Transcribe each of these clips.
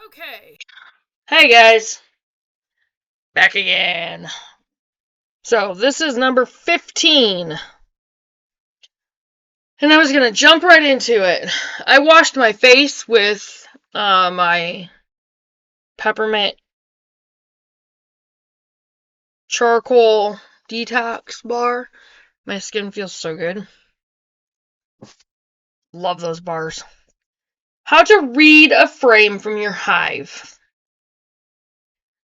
Okay. Hey guys, back again. So this is number 15. And I was going to jump right into it. I washed my face with my peppermint charcoal detox bar. My skin feels so good. Love those bars. How to read a frame from your hive.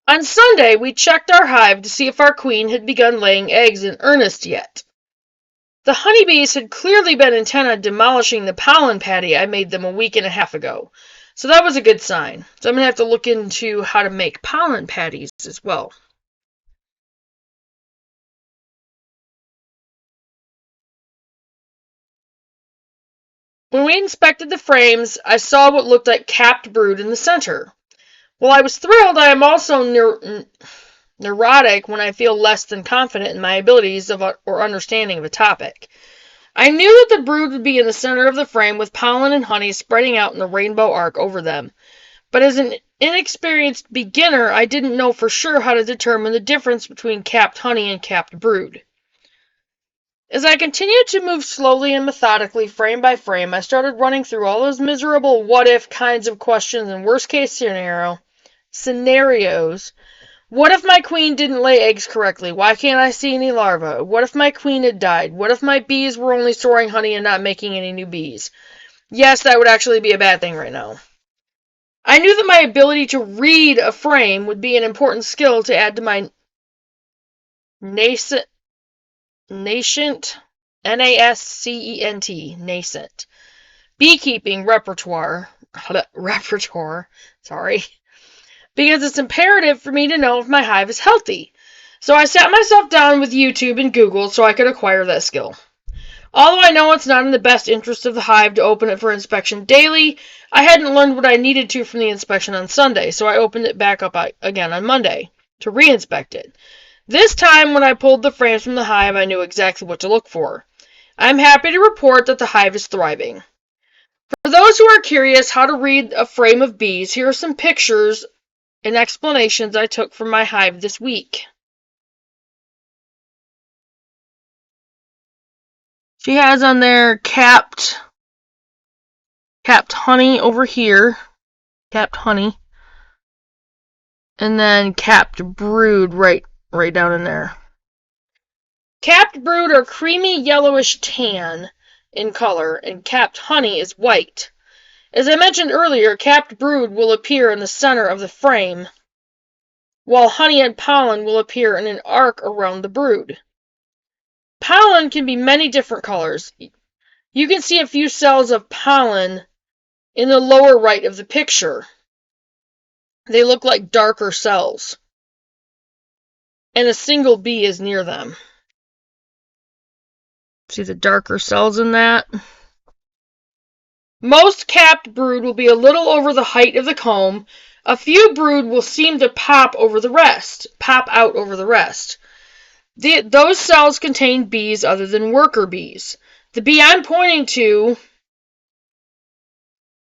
On Sunday, we checked our hive to see if our queen had begun laying eggs in earnest yet. The honeybees had clearly been intent on demolishing the pollen patty I made them a week and a half ago, so that was a good sign. So I'm going to have to look into how to make pollen patties as well. When we inspected the frames, I saw what looked like capped brood in the center. While I was thrilled, I am also neurotic when I feel less than confident in my abilities or understanding of a topic. I knew that the brood would be in the center of the frame with pollen and honey spreading out in a rainbow arc over them. But as an inexperienced beginner, I didn't know for sure how to determine the difference between capped honey and capped brood. As I continued to move slowly and methodically, frame by frame, I started running through all those miserable what-if kinds of questions and worst-case scenarios. What if my queen didn't lay eggs correctly? Why can't I see any larvae? What if my queen had died? What if my bees were only storing honey and not making any new bees? Yes, that would actually be a bad thing right now. I knew that my ability to read a frame would be an important skill to add to my nascent, nascent beekeeping repertoire, sorry, because it's imperative for me to know if my hive is healthy. So I sat myself down with YouTube and Google so I could acquire that skill. Although I know it's not in the best interest of the hive to open it for inspection daily, I hadn't learned what I needed to from the inspection on Sunday, so I opened it back up again on Monday to re-inspect it. This time, when I pulled the frames from the hive, I knew exactly what to look for. I'm happy to report that the hive is thriving. For those who are curious how to read a frame of bees, here are some pictures and explanations I took from my hive this week. She has on there capped honey over here, capped honey, and then capped brood right down in there. Capped brood are creamy yellowish tan in color, and capped honey is white. As I mentioned earlier, capped brood will appear in the center of the frame, while honey and pollen will appear in an arc around the brood. Pollen can be many different colors. You can see a few cells of pollen in the lower right of the picture. They look like darker cells, and a single bee is near them. See the darker cells in that? Most capped brood will be a little over the height of the comb. A few brood will seem to pop out over the rest. Those cells contain bees other than worker bees. The bee I'm pointing to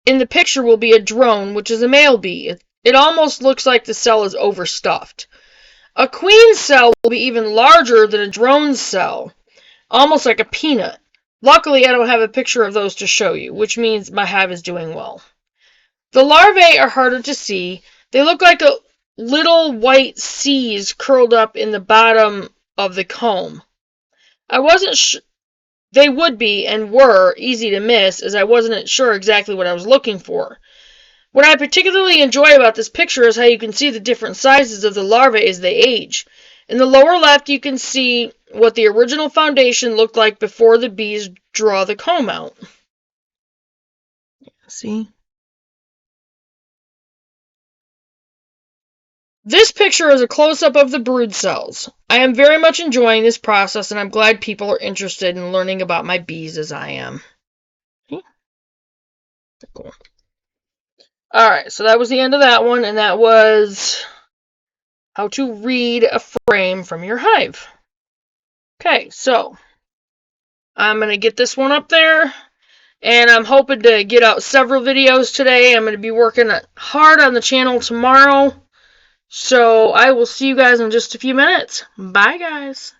in the picture will be a drone, which is a male bee. It almost looks like the cell is overstuffed. A queen cell will be even larger than a drone cell, almost like a peanut. Luckily, I don't have a picture of those to show you, which means my hive is doing well. The larvae are harder to see. They look like little white C's curled up in the bottom of the comb. I wasn't sure they would be and were easy to miss, as I wasn't sure exactly what I was looking for. What I particularly enjoy about this picture is how you can see the different sizes of the larvae as they age. In the lower left, you can see what the original foundation looked like before the bees draw the comb out. See? This picture is a close-up of the brood cells. I am very much enjoying this process, and I'm glad people are interested in learning about my bees as I am. Cool. Alright, so that was the end of that one, and that was how to read a frame from your hive. Okay, so I'm going to get this one up there, And I'm hoping to get out several videos today. I'm going to be working hard on the channel tomorrow. So I will see you guys in just a few minutes. Bye, guys.